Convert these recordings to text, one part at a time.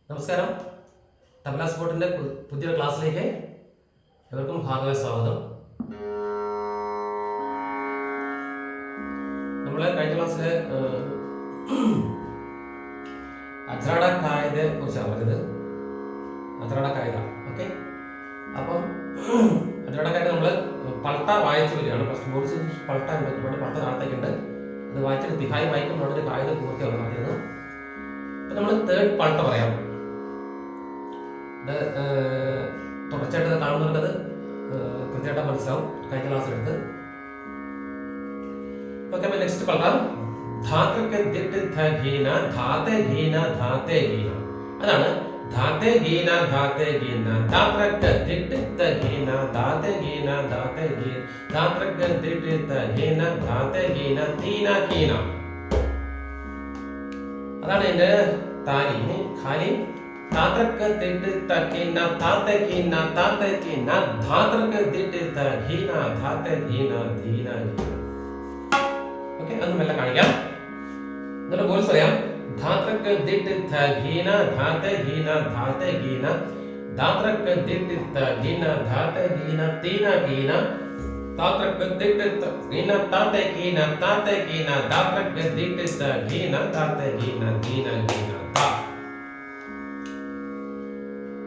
നമസ്കാരം. തബല സ്പോർട്ടിന്റെ പുതിയൊരു ക്ലാസ്സിലേക്ക് എവർക്കും ഹാർദവമായ സ്വാഗതം. നമ്മൾ കഴിഞ്ഞ ക്ലാസ്സിൽ അജ്രാട കായതയെ കുറിച്ചാണ് പറഞ്ഞത്. അജ്രാട കായത, ഓക്കെ. അപ്പം അജ്രാട കായത നമ്മൾ പൾട്ട വായിച്ചു വരികയാണ്. ഫസ്റ്റ് ബോർഡ്സ് പൾട്ട എന്ന് പൾട്ട താഴത്തേക്കുണ്ട്. അത് വായിച്ചിട്ട് തിഹായി വായിക്കുമ്പോഴാണ് ഒരു കായത പൂർത്തിയാണ് പറഞ്ഞിരുന്നത്. അപ്പം നമ്മൾ തേർഡ് പൾട്ട പറയാം. തുടർച്ചയായിട്ട് കാണുന്നുള്ളത് കൃത്യമായിട്ട് മനസ്സിലാവും. കഴിഞ്ഞ ക്ലാസ്സിലെടുത്ത് ഓക്കെ. നെക്സ്റ്റ് പൾട്ട അതാണ് ധാത്തെ ഗീന ധാത്തെ ഗീന ധാത്രക്ക ദിട്ട് തഗീന ധാത്തെ ഗീന ധാത്തെ ഗീന ധാത്രക്ക ദിട്ട് തഗീന ധാത്തെ ഗീന തീന കീന. അതാണ് എൻ്റെ താലി. ഖാലി ധാത്രക്ക ദിട്ട് തഗീന ധാത്തെ ഗീന ധാത്തെ ഗീന ധാത്രക്ക ദിട്ട് തഗീന ധാത്തെ ഗീന തീന കീന. ഓക്കെ, അതൊന്നും എല്ലാം കാണിക്കാം. എന്നിട്ട് ബോൾസ് പറയാം. ധാത്രക്ക ദിട്ട് തഗീന ധാത്തെ ഗീന ധാത്തെ ഗീന ധാത്രക്ക ദിട്ട് തഗീന ധാത്തെ ഗീന തീന കീന ധാത്രക്ക ദിട്ട് തഗീന ധാത്തെ ഗീന ധാത്തെ ഗീന ധാത്രക്ക ദിട്ട് തഗീന ധാത്തെ ഗീന തീന കീന.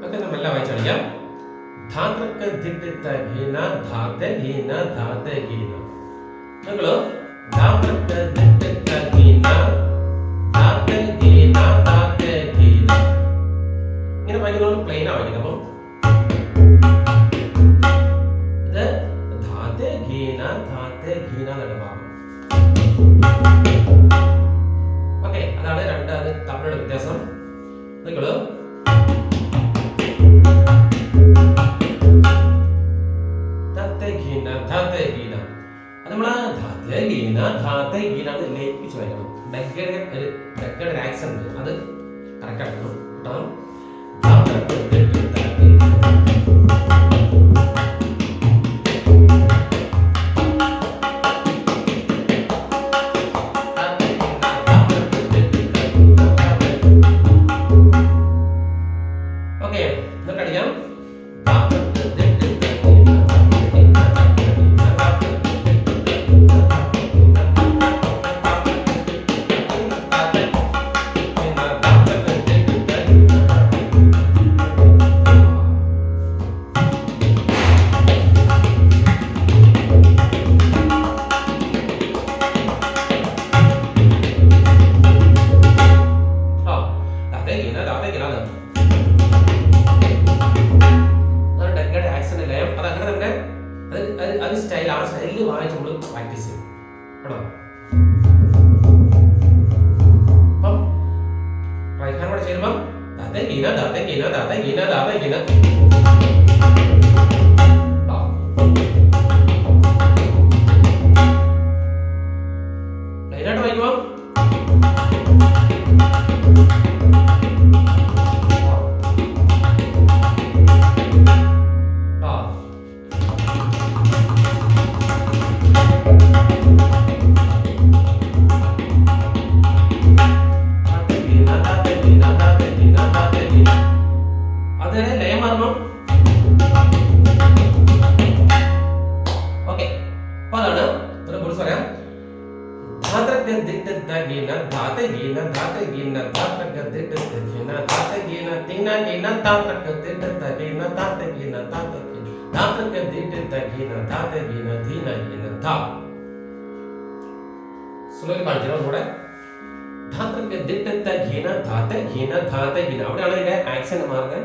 ഓക്കെ, നമ്മളെല്ലാം വായിച്ചറിയാം. ധാത്രക്ക ദിട്ട് തഗീന ധാത്തെ ഗീന ധാത്തെ ഗീന. നിങ്ങൾ ധാത്രക്ക ദിട്ട് തഗീന ധാത്തെ ഗീന ധാത്തെ ഗീന ഇങ്ങനെ വായിക്കുന്നത് പ്ലെയിനാ വായിക്കുന്നത്. അപ്പം ഇത് ധാത്തെ ഗീന ധാത്തെ ഗീന എന്നുള്ള ഭാഗം. ഓക്കെ, അതാണ് രണ്ട് തമ്മിലുള്ള വ്യത്യാസം. നിങ്ങള് ധാത്തെ ഗീന ധാത്തെ ഗീന അത് നമ്മളെ ധാത്തെ ഗീന ധാത്തെ ഗീന അത് ലയിപ്പിച്ച് വായിക്കണം. ഡെക്കയുടെ ആക്സന്റ് അത് കറക്റ്റ് ആക്കണം കേട്ടോ. ഓക്കെ, എന്നിട്ടടിക്കാം. സ്റ്റൈലിൽ വായിച്ച് നമ്മൾ പ്രാക്ടീസ് ചെയ്യും കേട്ടോ. അപ്പം റൈറ്റ് ഹാൻഡ് കൂടെ ചെയ്യുമ്പം ദാത്തെ ഗീന ദാത്തെ ഗീന ദാത്തെ ഗീന ദാത്തെ ഗീന. ലൈനായിട്ട് വായിക്കുമ്പോ ലയം മാറുമ്പോ ഓക്കെ. അപ്പൊ അതാണ് ഒരു ബോൾസ് പറയാം. ധാത്രക്ക ദിട്ട് തഗീന ധാത്തെ ഗീന ധാത്തെ ഗീന ധാത്രക്ക ദിട്ട് തഗീന ധാത്തെ ഗീന തീന ഗീന ധാത്രക്ക ദിട്ട് തഗീന ധാത്തെ ഗീന ധാത്തെ ഗീന ധാത്രക്ക ദിട്ട് തഗീന ധാത്തെ ഗീന തീന ഗീന ധാ. സ്ലോലി കാണിച്ചോ കൂടെ. ധാത്രക്ക ദിട്ട് തഗീന ധാത്തെ ഗീന ധാത്തെ ഗീന. അവിടെയാണ് ഇതിന്റെ ആക്സന്റ് മാറുന്നത്.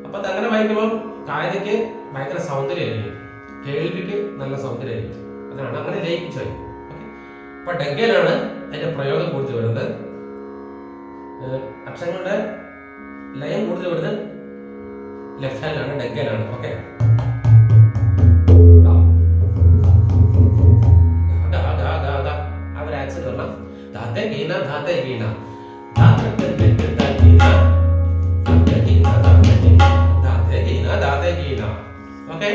അപ്പൊ അങ്ങനെ വായിക്കുമ്പോൾ കായതയ്ക്ക് ഭയങ്കര സൗന്ദര്യമായിരിക്കും, കേൾവിക്ക് നല്ല സൗന്ദര്യമായിരിക്കും. അതാണ് അങ്ങനെ ലയിപ്പിച്ചു വായിക്കും. ഓക്കെ, അപ്പൊ ഡഗ്ഗയിലാണ് അതിന്റെ പ്രയോഗം കൂടുതൽ വരുന്നത്. അക്ഷരങ്ങളുടെ ലയം കൂടുതൽ വരുന്നത് ലെഫ്റ്റ് ഹാൻഡിലാണ്, ഡഗ്ഗയിലാണ്. ഓക്കെ, ആ ഒരു ആക്സന്റ് വരണം. ധാത്തെ ഗീന ധാത്തെ ഗീന ധാത്രക്ക ദിട്ട് തഗീന ധാത്തെ ഗീന ധാത്തെ ഗീന. ഓക്കെ.